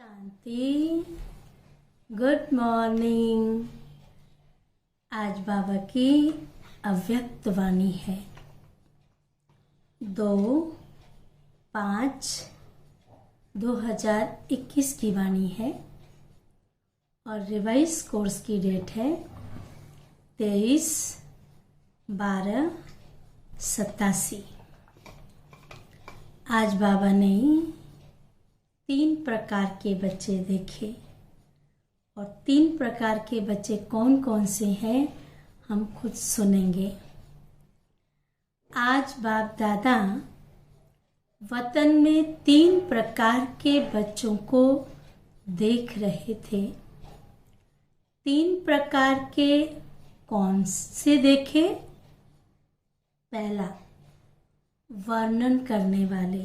शांति। Good morning. आज बाबा की अव्यक्त वाणी है। 2/5/2021 की वाणी है और रिवाइज कोर्स की डेट है 23/12/87। आज बाबा ने 3 प्रकार के बच्चे देखे और 3 प्रकार के बच्चे कौन कौन से हैं हम खुद सुनेंगे। आज बाप दादा वतन में 3 प्रकार के बच्चों को देख रहे थे। 3 प्रकार के कौन से देखे? पहला, वर्णन करने वाले।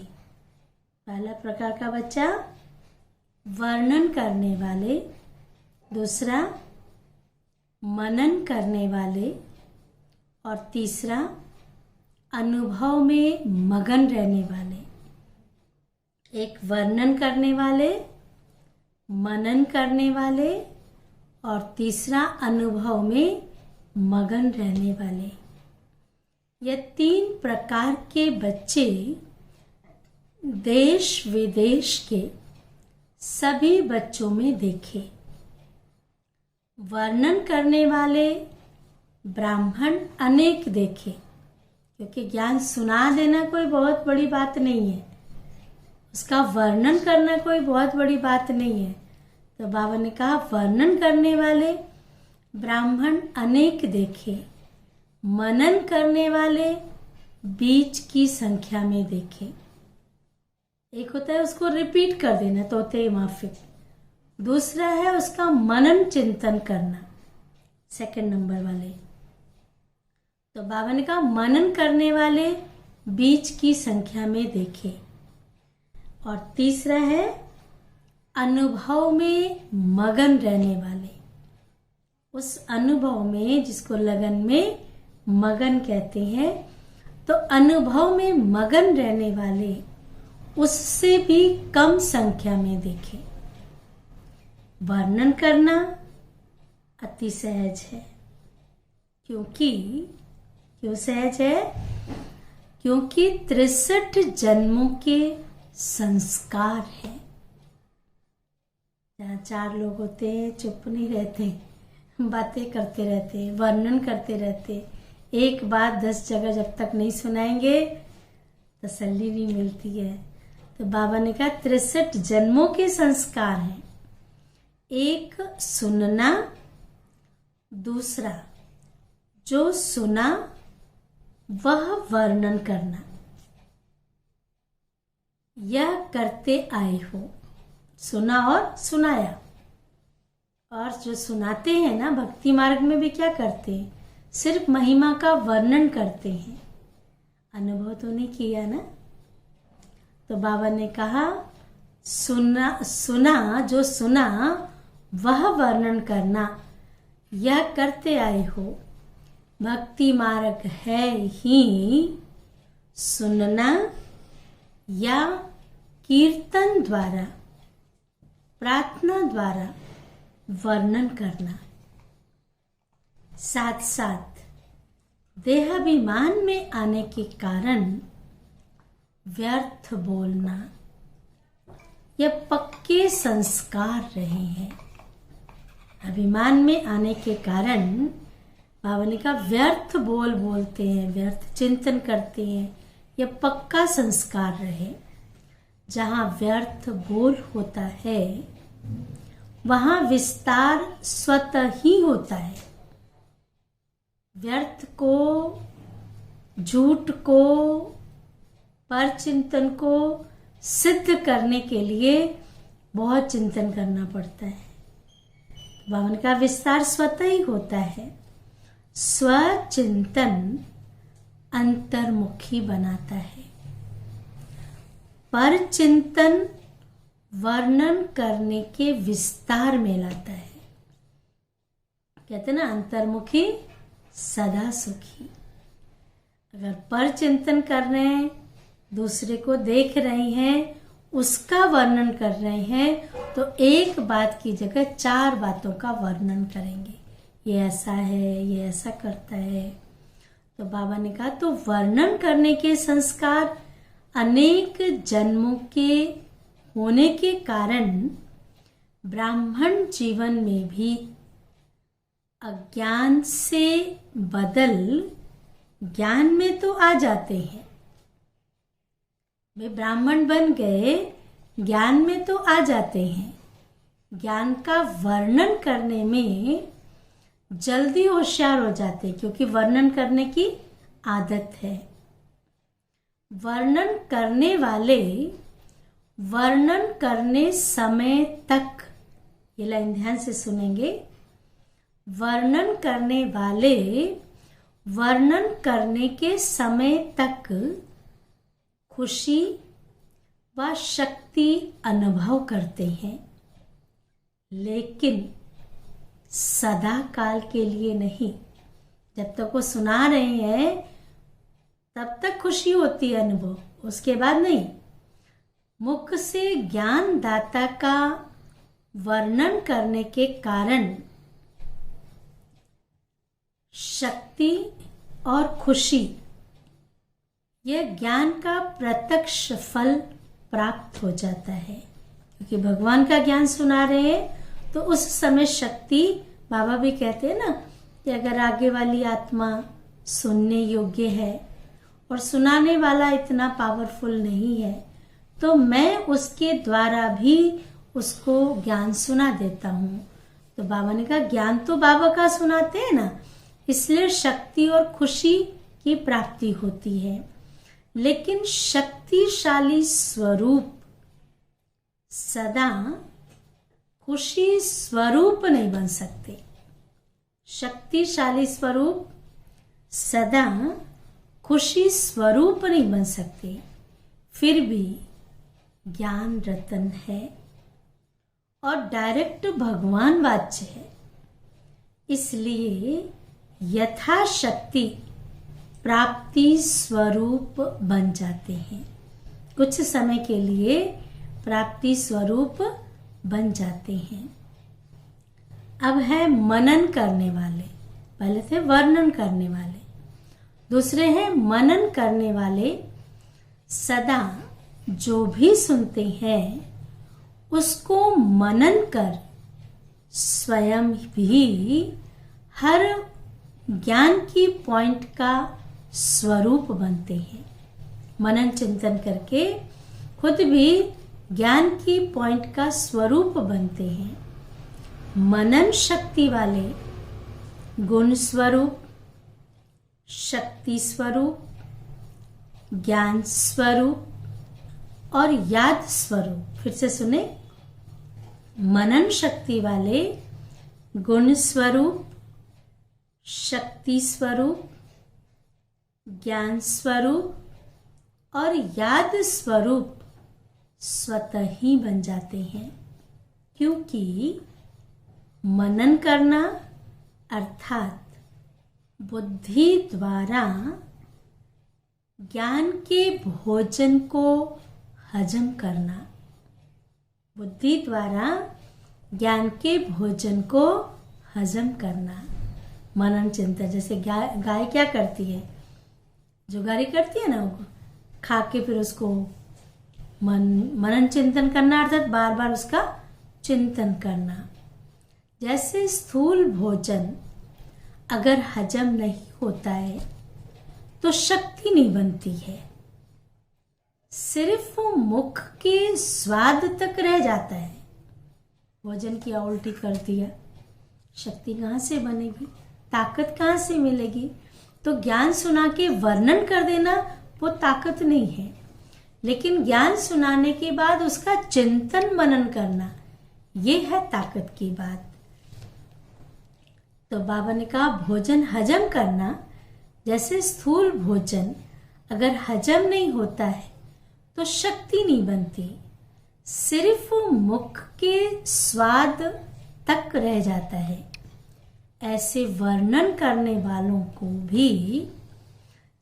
पहला प्रकार का बच्चा वर्णन करने वाले। दूसरा, मनन करने वाले। और तीसरा, अनुभव में मगन रहने वाले। एक वर्णन करने वाले, मनन करने वाले और तीसरा अनुभव में मगन रहने वाले। ये 3 प्रकार के बच्चे देश विदेश के सभी बच्चों में देखे। वर्णन करने वाले ब्राह्मण अनेक देखे, क्योंकि ज्ञान सुना देना कोई बहुत बड़ी बात नहीं है, उसका वर्णन करना कोई बहुत बड़ी बात नहीं है। तो बाबा ने कहा वर्णन करने वाले ब्राह्मण अनेक देखे, मनन करने वाले बीच की संख्या में देखे। एक होता है उसको रिपीट कर देना, तोते माफिक। दूसरा है उसका मनन चिंतन करना, सेकंड नंबर वाले। तो बाबा ने कहा मनन करने वाले बीच की संख्या में देखे। और तीसरा है अनुभव में मगन रहने वाले। उस अनुभव में, जिसको लगन में मगन कहते हैं, तो अनुभव में मगन रहने वाले उससे भी कम संख्या में देखे। वर्णन करना अति सहज है। क्यों सहज है? क्योंकि 63 जन्मों के संस्कार है। जहाँ 4 लोग होते हैं, चुप नहीं रहते, बातें करते रहते, वर्णन करते रहते। एक बात 10 जगह जब तक नहीं सुनाएंगे तसल्ली नहीं मिलती है। तो बाबा ने कहा 63 जन्मों के संस्कार हैं। एक सुनना, दूसरा जो सुना वह वर्णन करना, यह करते आए हो। सुना और सुनाया। और जो सुनाते हैं ना, भक्ति मार्ग में भी क्या करते हैं? सिर्फ महिमा का वर्णन करते हैं, अनुभव तो नहीं किया ना। तो बाबा ने कहा सुना जो सुना वह वर्णन करना, यह करते आए हो। भक्ति मार्ग है ही सुनना या कीर्तन द्वारा, प्रार्थना द्वारा वर्णन करना। साथ साथ देहाभिमान में आने के कारण व्यर्थ बोलना, यह पक्के संस्कार रहे हैं। अभिमान में आने के कारण बाबा ने कहा व्यर्थ बोलते हैं, व्यर्थ चिंतन करते हैं, यह पक्का संस्कार रहे। जहाँ व्यर्थ बोल होता है वहाँ विस्तार स्वतः ही होता है। व्यर्थ को, झूठ को, पर चिंतन को सिद्ध करने के लिए बहुत चिंतन करना पड़ता है। बाबा ने कहा विस्तार स्वतः ही होता है। स्वचिंतन अंतर्मुखी बनाता है, पर चिंतन वर्णन करने के विस्तार में लाता है। कहते ना अंतर्मुखी सदा सुखी। अगर पर चिंतन कर रहे हैं, दूसरे को देख रहे हैं, उसका वर्णन कर रहे हैं, तो एक बात की जगह 4 बातों का वर्णन करेंगे। ये ऐसा है, ये ऐसा करता है। तो बाबा ने कहा तो वर्णन करने के संस्कार अनेक जन्मों के होने के कारण ब्राह्मण जीवन में भी अज्ञान से बदल ज्ञान में तो आ जाते हैं। वे ब्राह्मण बन गए, ज्ञान में तो आ जाते हैं। ज्ञान का वर्णन करने में जल्दी होशियार हो जाते हैं, क्योंकि वर्णन करने की आदत है। वर्णन करने वाले वर्णन करने समय तक, ये लाइन ध्यान से सुनेंगे, वर्णन करने वाले वर्णन करने के समय तक खुशी व शक्ति अनुभव करते हैं, लेकिन सदा काल के लिए नहीं। जब तक वो सुना रहे हैं तब तक खुशी होती है अनुभव, उसके बाद नहीं। मुख से ज्ञान दाता का वर्णन करने के कारण शक्ति और खुशी, यह ज्ञान का प्रत्यक्ष फल प्राप्त हो जाता है। क्योंकि भगवान का ज्ञान सुना रहे हैं तो उस समय शक्ति, बाबा भी कहते हैं ना कि अगर आगे वाली आत्मा सुनने योग्य है और सुनाने वाला इतना पावरफुल नहीं है, तो मैं उसके द्वारा भी उसको ज्ञान सुना देता हूँ। तो बाबा ने कहा ज्ञान तो बाबा का सुनाते हैं ना, इसलिए शक्ति और खुशी की प्राप्ति होती है। लेकिन शक्तिशाली स्वरूप सदा खुशी स्वरूप नहीं बन सकते। शक्तिशाली स्वरूप सदा खुशी स्वरूप नहीं बन सकते। फिर भी ज्ञान रतन है और डायरेक्ट भगवान वाच्य है, इसलिए यथाशक्ति प्राप्ति स्वरूप बन जाते हैं। कुछ समय के लिए प्राप्ति स्वरूप बन जाते हैं। अब है मनन करने वाले, पहले थे वर्णन करने वाले, दूसरे हैं मनन करने वाले। सदा जो भी सुनते हैं उसको मनन कर स्वयं भी हर ज्ञान की पॉइंट का स्वरूप बनते हैं। मनन चिंतन करके खुद भी ज्ञान की पॉइंट का स्वरूप बनते हैं। मनन शक्ति वाले गुण स्वरूप, शक्ति स्वरूप, ज्ञान स्वरूप और याद स्वरूप। फिर से सुने, मनन शक्ति वाले गुण स्वरूप, शक्ति स्वरूप, ज्ञान स्वरूप और याद स्वरूप स्वतः ही बन जाते हैं। क्योंकि मनन करना अर्थात बुद्धि द्वारा ज्ञान के भोजन को हजम करना, बुद्धि द्वारा ज्ञान के भोजन को हजम करना। मनन चिंतन, जैसे गाय क्या करती है, जुगारी करती है ना, वो खा के फिर उसको मनन चिंतन करना अर्थात बार बार उसका चिंतन करना। जैसे स्थूल भोजन अगर हजम नहीं होता है तो शक्ति नहीं बनती है, सिर्फ मुख के स्वाद तक रह जाता है। भोजन की उल्टी कर दिया, शक्ति कहाँ से बनेगी, ताकत कहाँ से मिलेगी। तो ज्ञान सुना के वर्णन कर देना वो ताकत नहीं है, लेकिन ज्ञान सुनाने के बाद उसका चिंतन मनन करना ये है ताकत की बात। तो बाबा ने कहा भोजन हजम करना, जैसे स्थूल भोजन अगर हजम नहीं होता है तो शक्ति नहीं बनती, सिर्फ मुख के स्वाद तक रह जाता है। ऐसे वर्णन करने वालों को भी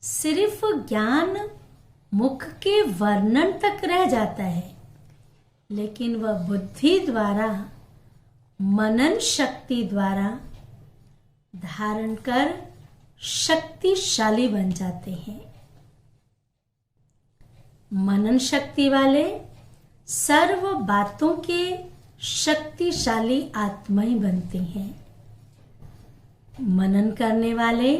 सिर्फ ज्ञान मुख के वर्णन तक रह जाता है, लेकिन वह बुद्धि द्वारा, मनन शक्ति द्वारा धारण कर शक्तिशाली बन जाते हैं। मनन शक्ति वाले सर्व बातों के शक्तिशाली आत्मा ही बनते हैं। मनन करने वाले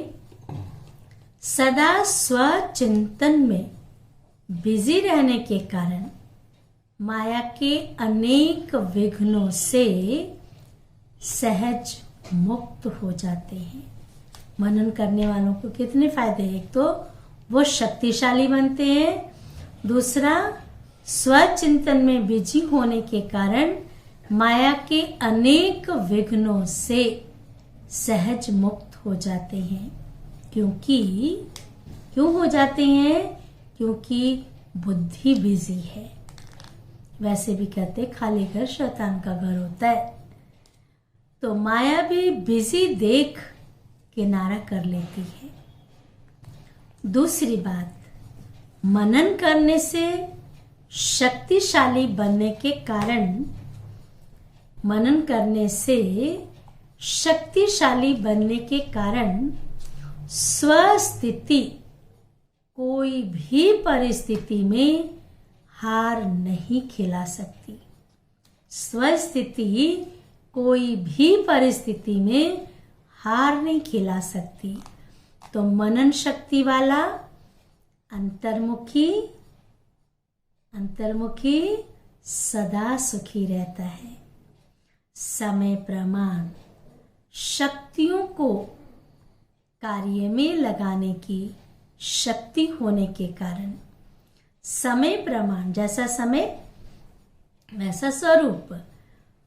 सदा स्वचिंतन में बिजी रहने के कारण माया के अनेक विघ्नों से सहज मुक्त हो जाते हैं। मनन करने वालों को कितने फायदे हैं? एक तो वो शक्तिशाली बनते हैं, दूसरा स्वचिंतन में बिजी होने के कारण माया के अनेक विघ्नों से सहज मुक्त हो जाते हैं। क्यों हो जाते हैं? क्योंकि बुद्धि बिजी है। वैसे भी कहते खाली घर शैतान का घर होता है। तो माया भी बिजी देख किनारा कर लेती है। दूसरी बात, मनन करने से शक्तिशाली बनने के कारण, मनन करने से शक्तिशाली बनने के कारण स्वस्थिति, कोई भी परिस्थिति में हार नहीं खिला सकती। स्वस्थिति कोई भी परिस्थिति में हार नहीं खिला सकती। तो मनन शक्ति वाला अंतर्मुखी सदा सुखी रहता है। समय प्रमाण, शक्तियों को कार्य में लगाने की शक्ति होने के कारण, समय प्रमाण, जैसा समय वैसा स्वरूप,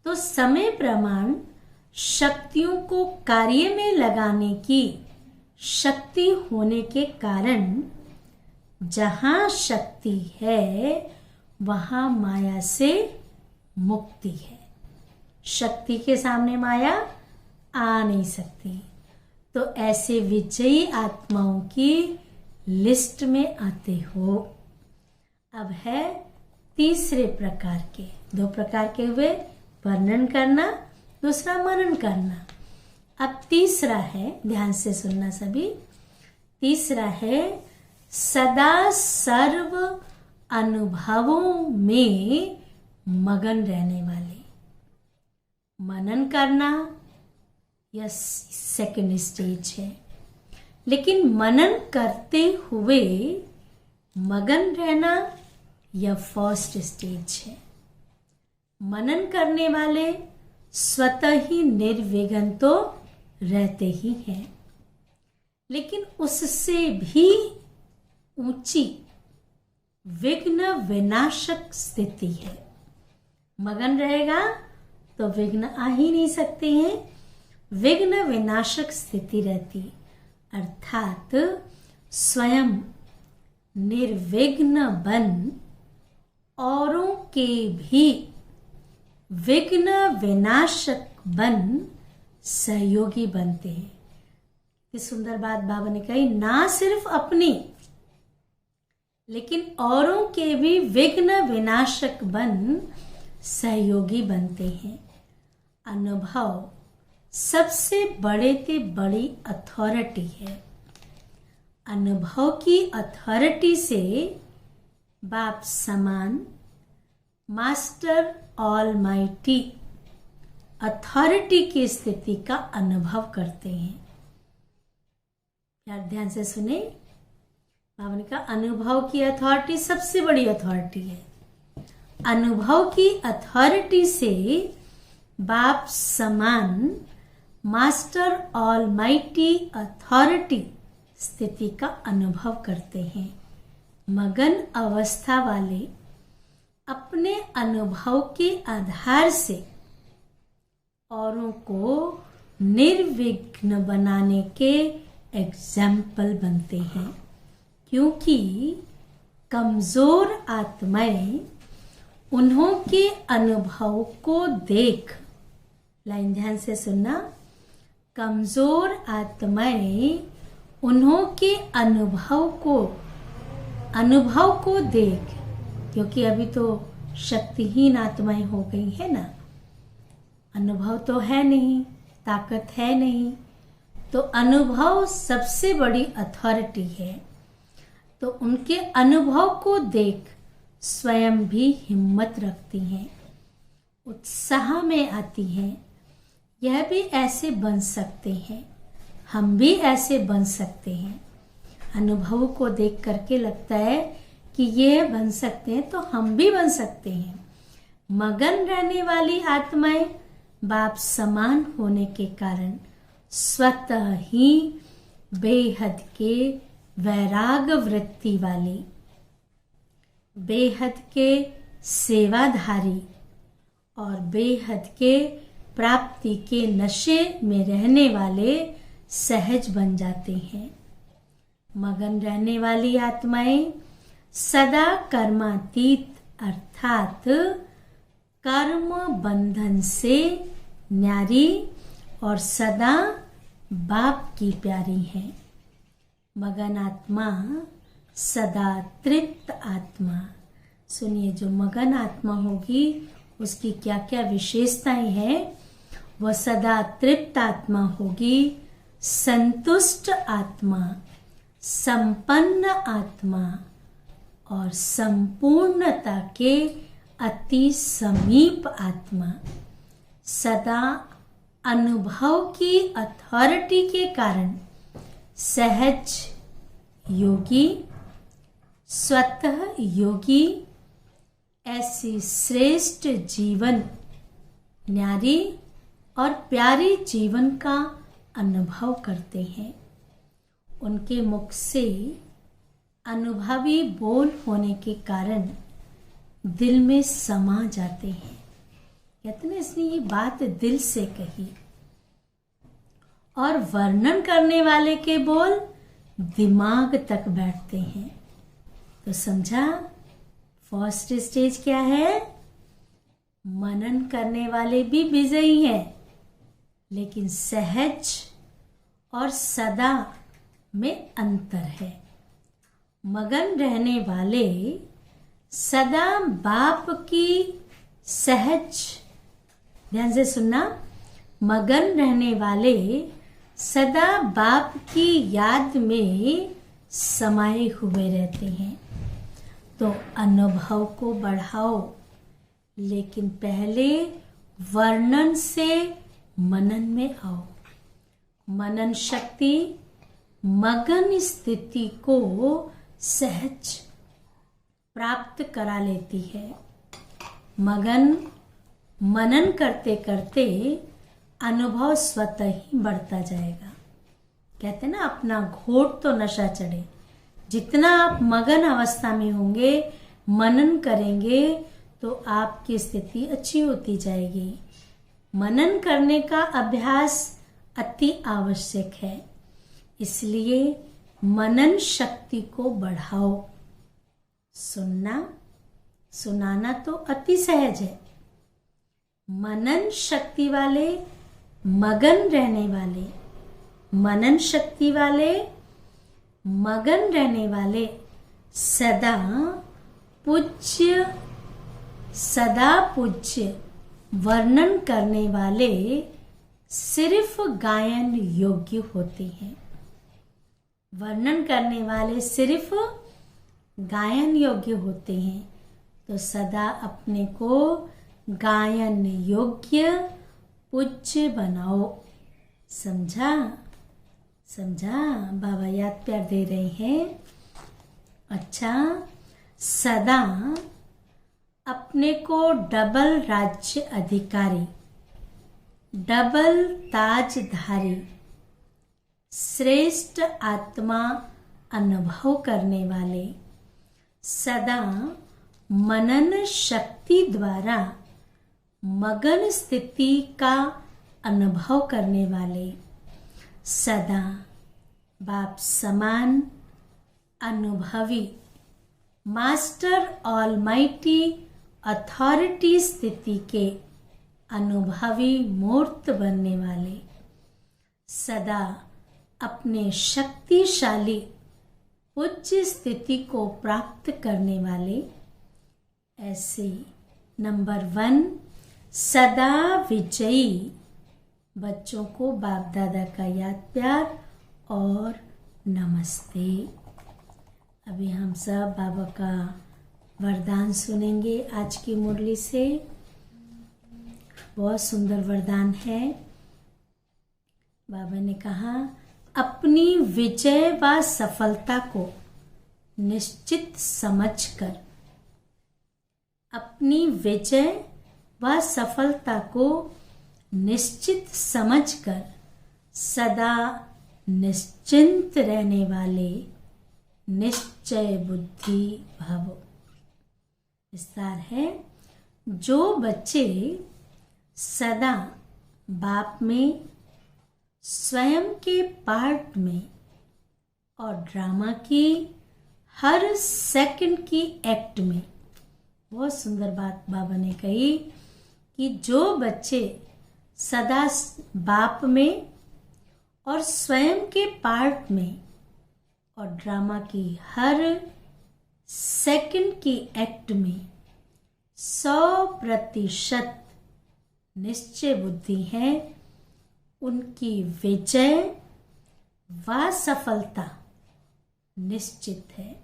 तो समय प्रमाण शक्तियों को कार्य में लगाने की शक्ति होने के कारण जहां शक्ति है वहां माया से मुक्ति है। शक्ति के सामने माया आ नहीं सकती। तो ऐसे विजयी आत्माओं की लिस्ट में आते हो। अब है तीसरे प्रकार के, दो प्रकार के हुए, वर्णन करना, दूसरा मनन करना। अब तीसरा है, ध्यान से सुनना सभी, तीसरा है सदा सर्व अनुभवों में मगन रहने वाले। मनन करना यह सेकंड स्टेज है, लेकिन मनन करते हुए मगन रहना यह फर्स्ट स्टेज है। मनन करने वाले स्वतः ही निर्विघ्न तो रहते ही हैं, लेकिन उससे भी ऊंची विघ्न विनाशक स्थिति है। मगन रहेगा तो विघ्न आ ही नहीं सकते हैं। विघ्न विनाशक स्थिति रहती, अर्थात स्वयं निर्विघ्न बन औरों के भी विघ्न विनाशक बन सहयोगी बनते हैं। इस सुंदर बात बाबा ने कही, ना सिर्फ अपनी लेकिन औरों के भी विघ्न विनाशक बन सहयोगी बनते हैं। अनुभव सबसे बड़े ते बड़ी अथॉरिटी है। अनुभव की अथॉरिटी से बाप समान मास्टर ऑलमाइटी अथॉरिटी की स्थिति का अनुभव करते हैं। यार ध्यान से सुने, बाबा ने कहा अनुभव की अथॉरिटी सबसे बड़ी अथॉरिटी है। अनुभव की अथॉरिटी से बाप समान मास्टर ऑलमाइटी अथॉरिटी स्थिति का अनुभव करते हैं। मगन अवस्था वाले अपने अनुभव के आधार से औरों को निर्विघ्न बनाने के एग्जाम्पल बनते हैं, क्योंकि कमजोर आत्माएं उन्हों के अनुभव को देख, लाइन ध्यान से सुनना, कमजोर आत्माएं उन्हों के अनुभव को देख, क्योंकि अभी तो शक्तिहीन आत्माएं हो गई है ना। अनुभव तो है नहीं, ताकत है नहीं, तो अनुभव सबसे बड़ी अथॉरिटी है। तो उनके अनुभव को देख स्वयं भी हिम्मत रखती हैं, उत्साह में आती हैं। यह भी ऐसे बन सकते हैं, हम भी ऐसे बन सकते हैं। अनुभव को देख करके लगता है कि ये बन सकते हैं, तो हम भी बन सकते हैं। मगन रहने वाली आत्माएं बाप समान होने के कारण स्वतः ही बेहद के वैराग वृत्ति वाली, बेहद के सेवाधारी और बेहद के प्राप्ति के नशे में रहने वाले सहज बन जाते हैं। मगन रहने वाली आत्माएं सदा कर्मातीत अर्थात कर्म बंधन से न्यारी और सदा बाप की प्यारी है। मगन आत्मा सदा तृप्त आत्मा। सुनिए, जो मगन आत्मा होगी उसकी क्या क्या विशेषताएं हैं। वह सदा तृप्त आत्मा होगी, संतुष्ट आत्मा, संपन्न आत्मा और संपूर्णता के अति समीप आत्मा। सदा अनुभव की अथॉरिटी के कारण सहज योगी, स्वतः योगी ऐसी श्रेष्ठ जीवन, न्यारी और प्यारी जीवन का अनुभव करते हैं। उनके मुख से अनुभवी बोल होने के कारण दिल में समा जाते हैं। कहते हैं इसने ये बात दिल से कही। और वर्णन करने वाले के बोल दिमाग तक बैठते हैं। तो समझा, फर्स्ट स्टेज क्या है? मनन करने वाले भी विजयी हैं, लेकिन सहज और सदा में अंतर है। मगन रहने वाले सदा बाप की सहज, ध्यान से सुनना, मगन रहने वाले सदा बाप की याद में समाये हुए रहते हैं। तो अनुभव को बढ़ाओ, लेकिन पहले वर्णन से मनन में आओ। मनन शक्ति मगन स्थिति को सहज प्राप्त करा लेती है। मगन मनन करते करते अनुभव स्वतः ही बढ़ता जाएगा। कहते हैं ना, अपना घोट तो नशा चढ़े। जितना आप मगन अवस्था में होंगे, मनन करेंगे, तो आपकी स्थिति अच्छी होती जाएगी। मनन करने का अभ्यास अति आवश्यक है, इसलिए मनन शक्ति को बढ़ाओ। सुनना सुनाना तो अति सहज है। मनन शक्ति वाले, मगन रहने वाले, मनन शक्ति वाले, मगन रहने वाले सदा पूज्य, सदा पूज्य वर्णन करने वाले सिर्फ गायन योग्य होते हैं। वर्णन करने वाले सिर्फ गायन योग्य होते हैं। तो सदा अपने को गायन योग्य पूज्य बनाओ। समझा? समझा? बाबा याद प्यार दे रहे हैं। अच्छा, सदा अपने को डबल राज्य अधिकारी, डबल ताजधारी, श्रेष्ठ आत्मा अनुभव करने वाले, सदा मनन शक्ति द्वारा मगन स्थिति का अनुभव करने वाले, सदा बाप समान अनुभवी मास्टर ऑलमाइटी अथॉरिटी स्थिति के अनुभवी मूर्त बनने वाले, सदा अपने शक्तिशाली उच्च स्थिति को प्राप्त करने वाले, ऐसे नंबर 1, सदा विजयी। बच्चों को बाप दादा का याद प्यार और नमस्ते। अभी हम सब बाबा का वरदान सुनेंगे आज की मुरली से। बहुत सुंदर वरदान है। बाबा ने कहा, अपनी विजय व सफलता को निश्चित समझकर, अपनी विजय व सफलता को निश्चित समझकर सदा निश्चिंत रहने वाले निश्चय बुद्धि भव। विस्तार है, जो बच्चे सदा बाप में, स्वयं के पार्ट में और ड्रामा की हर सेकंड की एक्ट में, बहुत सुंदर बात बाबा ने कही कि जो बच्चे सदा बाप में और स्वयं के पार्ट में और ड्रामा की हर सेकंड की एक्ट में 100% निश्चय बुद्धि है, उनकी विजय व सफलता निश्चित है।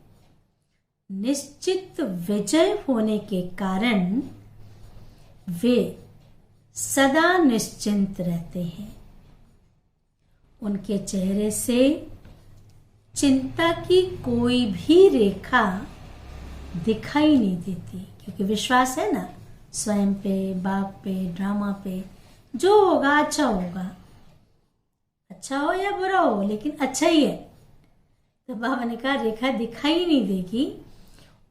निश्चित विजय होने के कारण वे सदा निश्चिंत रहते हैं। उनके चेहरे से चिंता की कोई भी रेखा दिखाई नहीं देती, क्योंकि विश्वास है ना स्वयं पे, बाप पे, ड्रामा पे। जो होगा अच्छा होगा, अच्छा हो या बुरा हो लेकिन अच्छा ही है। तो बाबा ने कहा रेखा दिखाई नहीं देगी।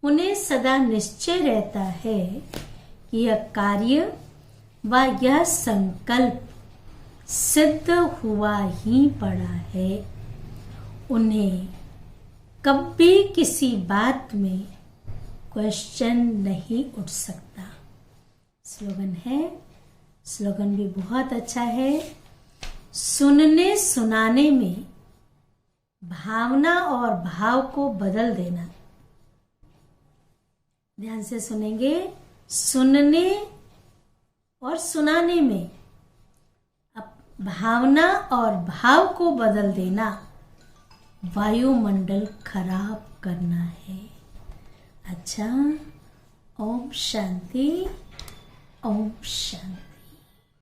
उन्हें सदा निश्चय रहता है कि यह कार्य व यह संकल्प सिद्ध हुआ ही पड़ा है। उन्हें कभी किसी बात में क्वेश्चन नहीं उठ सकता। स्लोगन है, स्लोगन भी बहुत अच्छा है। सुनने सुनाने में भावना और भाव को बदल देना। ध्यान से सुनेंगे। सुनने और सुनाने में भावना और भाव को बदल देना वायुमंडल खराब करना है। अच्छा, ओम शांति, ओम शांति।